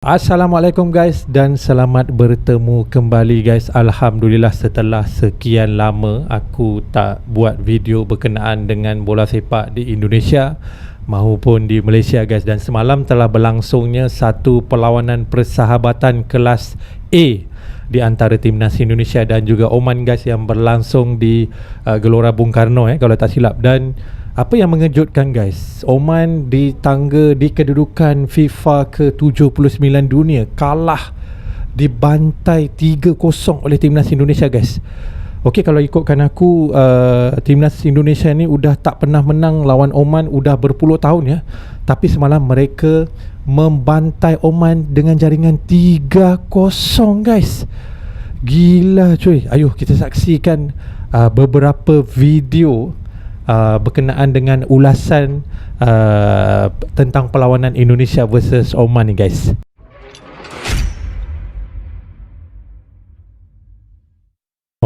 Assalamualaikum guys dan selamat bertemu kembali guys. Alhamdulillah setelah sekian lama aku tak buat video berkenaan dengan bola sepak di Indonesia maupun di Malaysia guys. Dan semalam telah berlangsungnya satu perlawanan persahabatan kelas A di antara timnas Indonesia dan juga Oman guys, yang berlangsung di Gelora Bung Karno kalau tak silap. Dan apa yang mengejutkan guys, Oman di tangga di kedudukan FIFA ke-79 dunia kalah, dibantai 3-0 oleh timnas Indonesia guys. Okey, kalau ikutkan aku, timnas Indonesia ni udah tak pernah menang lawan Oman udah berpuluh tahun ya. Tapi semalam mereka membantai Oman dengan jaringan 3-0 guys. Gila cuy. Ayuh kita saksikan beberapa video berkenaan dengan ulasan tentang perlawanan Indonesia versus Oman ni guys.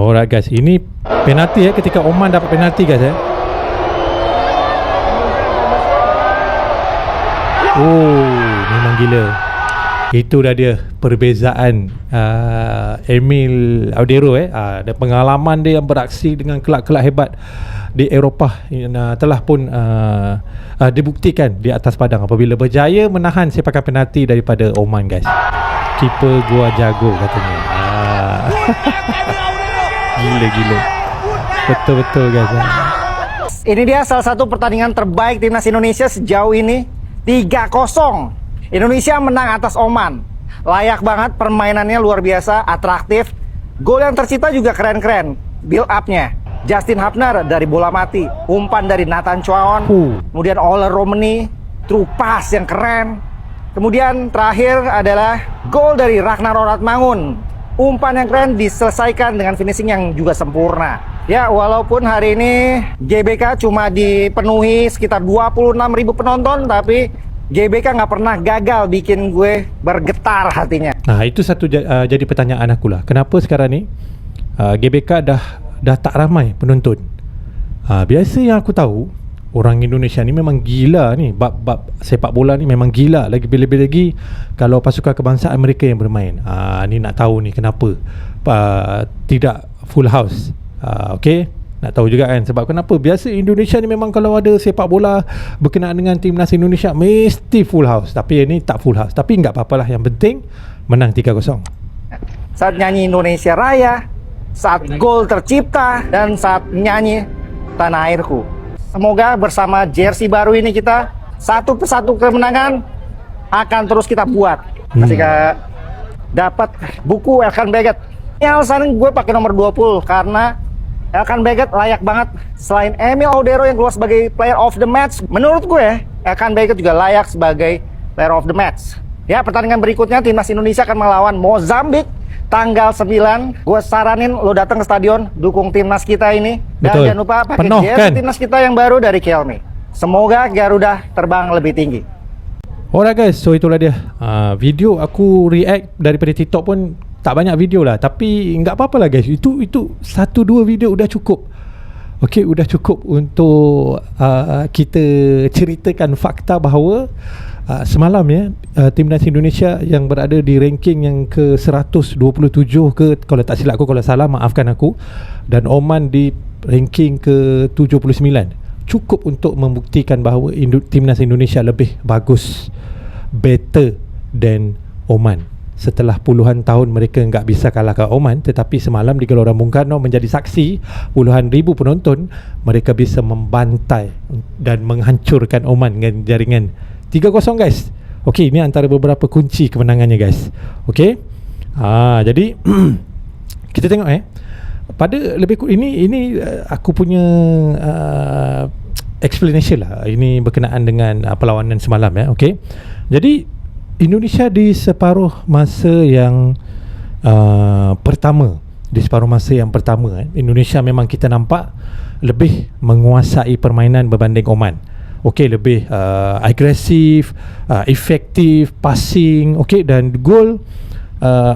Alright guys, ini penalti ketika Oman dapat penalti guys Oh, memang gila. Itu dah dia perbezaan Emil Audero dan pengalaman dia yang beraksi dengan kelab-kelab hebat di Eropah telah pun dibuktikan di atas padang apabila berjaya menahan sepakan penalti daripada Oman guys. Keeper gua jago katanya. Gila. Betul-betul guys. Ini dia salah satu pertandingan terbaik timnas Indonesia sejauh ini. 3-0 Indonesia menang atas Oman. Layak banget, permainannya luar biasa, atraktif. Gol yang tercipta juga keren-keren. Build up-nya Justin Hapner dari bola mati, umpan dari Nathan Chuaon, kemudian Oler Romani, true pass yang keren. Kemudian terakhir adalah gol dari Ragnar Oratmangun, umpan yang keren diselesaikan dengan finishing yang juga sempurna. Ya, walaupun hari ini GBK cuma dipenuhi sekitar 26.000 penonton, tapi GBK nggak pernah gagal bikin gue bergetar hatinya. Nah, itu satu jadi pertanyaan aku lah. Kenapa sekarang ni GBK dah tak ramai penonton? Biasa yang aku tahu, orang Indonesia ni memang gila ni, bab sepak bola ni memang gila. Lebih-lebih lagi kalau pasukan kebangsaan mereka yang bermain. Ni nak tahu ni kenapa tidak full house. Okey, nak tahu juga kan sebab kenapa. Biasa Indonesia ni memang kalau ada sepak bola berkenaan dengan timnas Indonesia mesti full house, tapi ini tak full house. Tapi enggak apa-apalah, yang penting menang 3-0. Saat nyanyi Indonesia Raya, saat gol tercipta, dan saat nyanyi Tanah Airku. Semoga bersama jersey baru ini kita satu persatu kemenangan akan terus kita buat. Ketika dapat buku Elkan Baggett. Yang alasan gue pakai nomor 20 karena Elkan Baggett layak banget. Selain Emil Audero yang keluar sebagai player of the match, menurut gue Elkan Baggett juga layak sebagai player of the match. Ya, pertandingan berikutnya timnas Indonesia akan melawan Mozambik tanggal 9. Gue saranin lo datang ke stadion, dukung timnas kita ini. Dan jangan lupa pakai jersey timnas kita yang baru dari Kielme. Semoga Garuda terbang lebih tinggi. Alright guys, so itulah dia video aku react daripada TikTok pun tak banyak video lah, tapi enggak apa-apalah guys. Itu 1-2 video udah cukup. Okey, udah cukup untuk kita ceritakan fakta bahawa semalam timnas Indonesia yang berada di ranking yang ke 127 ke, kalau tak silap aku, kalau salah maafkan aku, dan Oman di ranking ke 79, cukup untuk membuktikan bahawa timnas Indonesia lebih bagus, better than Oman. Setelah puluhan tahun mereka enggak bisa kalahkan Oman, tetapi semalam di Gelora Bung Karno menjadi saksi puluhan ribu penonton, mereka bisa membantai dan menghancurkan Oman dengan jaringan 3-0 guys. Okey, ini antara beberapa kunci kemenangannya guys. Okey. Jadi kita tengok pada lebih ini aku punya explanation lah. Ini berkenaan dengan perlawanan semalam Okey. Jadi Indonesia di separuh masa yang pertama, Indonesia memang kita nampak lebih menguasai permainan berbanding Oman. Okey, lebih agresif, efektif, passing, okey, dan gol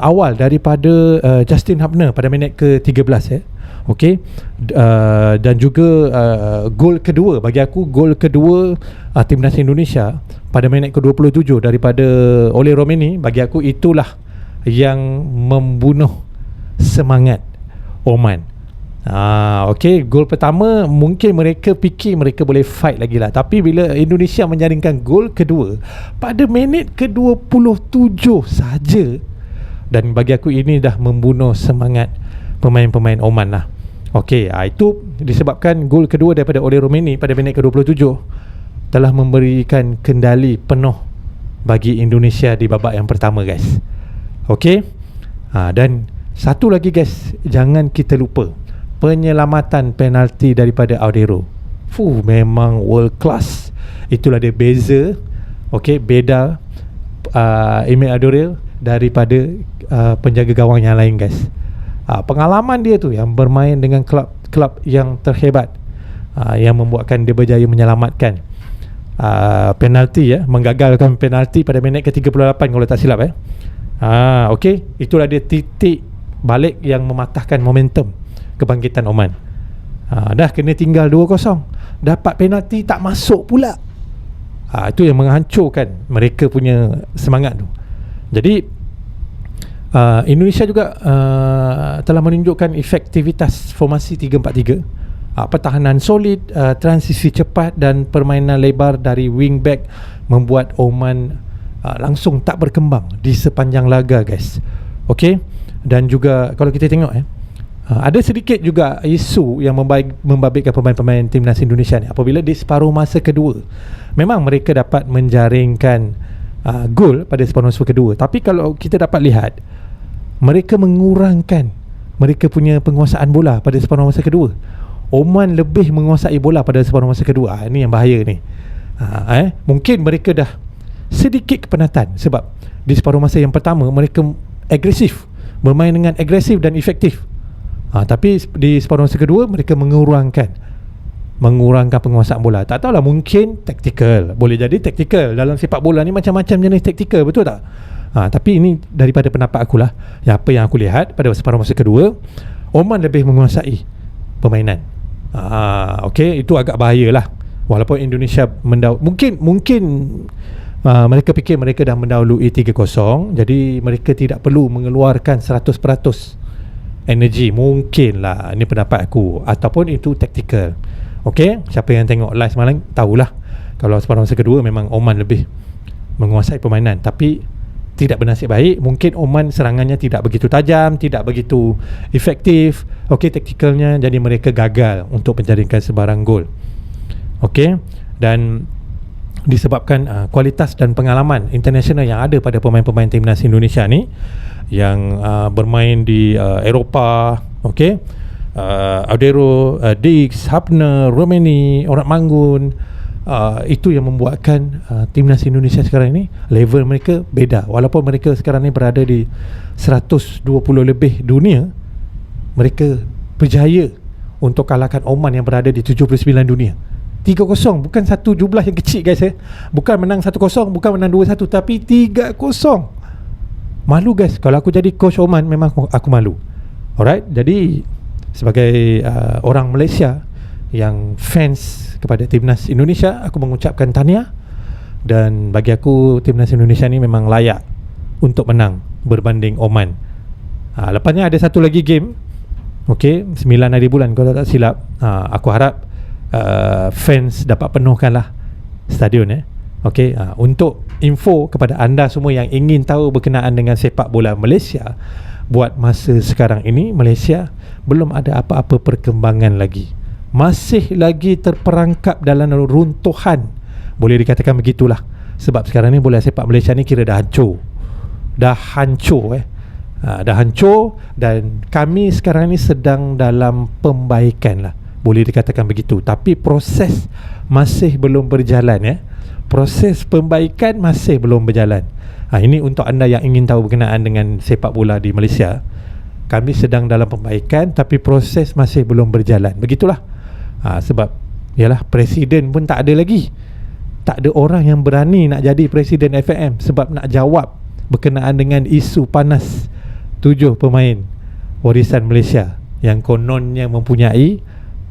awal daripada Justin Hubner pada minit ke-13 okey. Dan juga gol kedua, bagi aku gol kedua timnas Indonesia pada minit ke-27 daripada Ole Romeni, bagi aku itulah yang membunuh semangat Oman. Okey, gol pertama mungkin mereka fikir mereka boleh fight lagi lah, tapi bila Indonesia menjaringkan gol kedua pada minit ke-27 saja, dan bagi aku ini dah membunuh semangat pemain-pemain Oman lah. Okey, itu disebabkan gol kedua daripada Ole Romeni pada minit ke-27 telah memberikan kendali penuh bagi Indonesia di babak yang pertama, guys. Okey. Dan satu lagi, guys, jangan kita lupa penyelamatan penalti daripada Audero. Memang world class. Itulah dia beza. Okey, beda Emil Audero daripada penjaga gawang yang lain, guys. Pengalaman dia tu yang bermain dengan klub yang terhebat, yang membuatkan dia berjaya menyelamatkan penalti, menggagalkan penalti pada minit ke-38 kalau tak silap. Okey, itulah dia titik balik yang mematahkan momentum kebangkitan Oman. Dah kena tinggal 2-0, dapat penalti tak masuk pula. Itu yang menghancurkan mereka punya semangat tu. Jadi Indonesia juga telah menunjukkan efektivitas formasi 3-4-3, pertahanan solid, transisi cepat dan permainan lebar dari wingback membuat Oman langsung tak berkembang di sepanjang laga, guys. Okey. Dan juga kalau kita tengok ada sedikit juga isu yang membabitkan pemain-pemain timnas Indonesia ni apabila di separuh masa kedua memang mereka dapat menjaringkan gol pada separuh masa kedua, tapi kalau kita dapat lihat mereka mengurangkan mereka punya penguasaan bola pada separuh masa kedua. Oman lebih menguasai bola pada separuh masa kedua. Ini yang bahaya ni. Mungkin mereka dah sedikit kepenatan sebab di separuh masa yang pertama mereka agresif, bermain dengan agresif dan efektif. Tapi di separuh masa kedua mereka mengurangkan penguasaan bola. Tak tahulah, mungkin taktikal. Boleh jadi taktikal. Dalam sepak bola ni macam-macam jenis taktikal, betul tak? Tapi ini daripada pendapat akulah, apa yang aku lihat pada separuh masa kedua, Oman lebih menguasai permainan. Okey, itu agak bahayalah. Walaupun Indonesia mungkin mereka fikir mereka dah mendahului 3-0, jadi mereka tidak perlu mengeluarkan 100% energi. Mungkinlah, ini pendapat aku, ataupun itu taktikal. Okey, siapa yang tengok live semalam tahulah kalau separuh masa kedua memang Oman lebih menguasai permainan, tapi tidak bernasib baik. Mungkin Oman serangannya tidak begitu tajam, tidak begitu efektif. Okey, taktikalnya, jadi mereka gagal untuk menjaringkan sebarang gol. Okey, dan disebabkan kualitas dan pengalaman international yang ada pada pemain-pemain timnas Indonesia ni yang bermain di Eropah. Okey, Audero, Diggs, Hubner, Romeni, Orang Manggun, itu yang membuatkan timnas Indonesia sekarang ini level mereka beda. Walaupun mereka sekarang ni berada di 120 lebih dunia, mereka berjaya untuk kalahkan Oman yang berada di 79 dunia. 3-0, bukan satu jumlah yang kecil, guys. Bukan menang 1-0, bukan menang 2-1, tapi 3-0. Malu, guys. Kalau aku jadi coach Oman, memang aku malu. Alright, jadi sebagai orang Malaysia yang fans kepada timnas Indonesia, aku mengucapkan tahniah. Dan bagi aku timnas Indonesia ni memang layak untuk menang berbanding Oman. Lepasnya ada satu lagi game, okey, 9 hari bulan kalau tak silap. Aku harap fans dapat penuhkanlah stadion. Okey, untuk info kepada anda semua yang ingin tahu berkenaan dengan sepak bola Malaysia, buat masa sekarang ini Malaysia belum ada apa-apa perkembangan lagi. Masih lagi terperangkap dalam runtuhan, boleh dikatakan begitulah. Sebab sekarang ni bola sepak Malaysia ni kira dah hancur. Dah hancur. Dah hancur. Dan kami sekarang ni sedang dalam pembaikan lah, boleh dikatakan begitu. Tapi proses masih belum berjalan. Proses pembaikan masih belum berjalan. Ini untuk anda yang ingin tahu berkenaan dengan sepak bola di Malaysia. Kami sedang dalam pembaikan, tapi proses masih belum berjalan. Begitulah. Sebab yalah, presiden pun tak ada lagi. Tak ada orang yang berani nak jadi presiden FAM sebab nak jawab berkenaan dengan isu panas 7 pemain warisan Malaysia yang kononnya mempunyai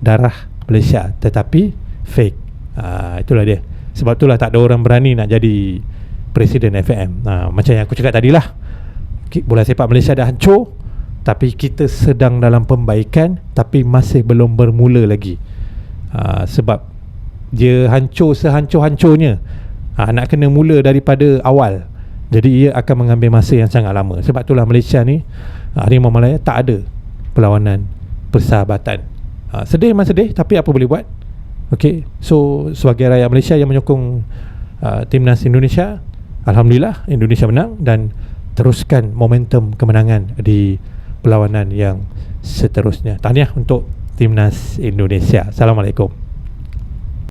darah Malaysia tetapi fake. Itulah dia. Sebab itulah tak ada orang berani nak jadi Presiden FAM. Macam yang aku cakap tadilah, bola sepak Malaysia dah hancur, tapi kita sedang dalam pembaikan, tapi masih belum bermula lagi. Sebab dia hancur sehancur-hancurnya, nak kena mula daripada awal. Jadi ia akan mengambil masa yang sangat lama. Sebab itulah Malaysia ni, Harimau Malaya tak ada perlawanan persahabatan. Sedih memang sedih, tapi apa boleh buat. Okay, so sebagai rakyat Malaysia yang menyokong timnas Indonesia, alhamdulillah Indonesia menang, dan teruskan momentum kemenangan di perlawanan yang seterusnya. Tahniah untuk timnas Indonesia. Assalamualaikum.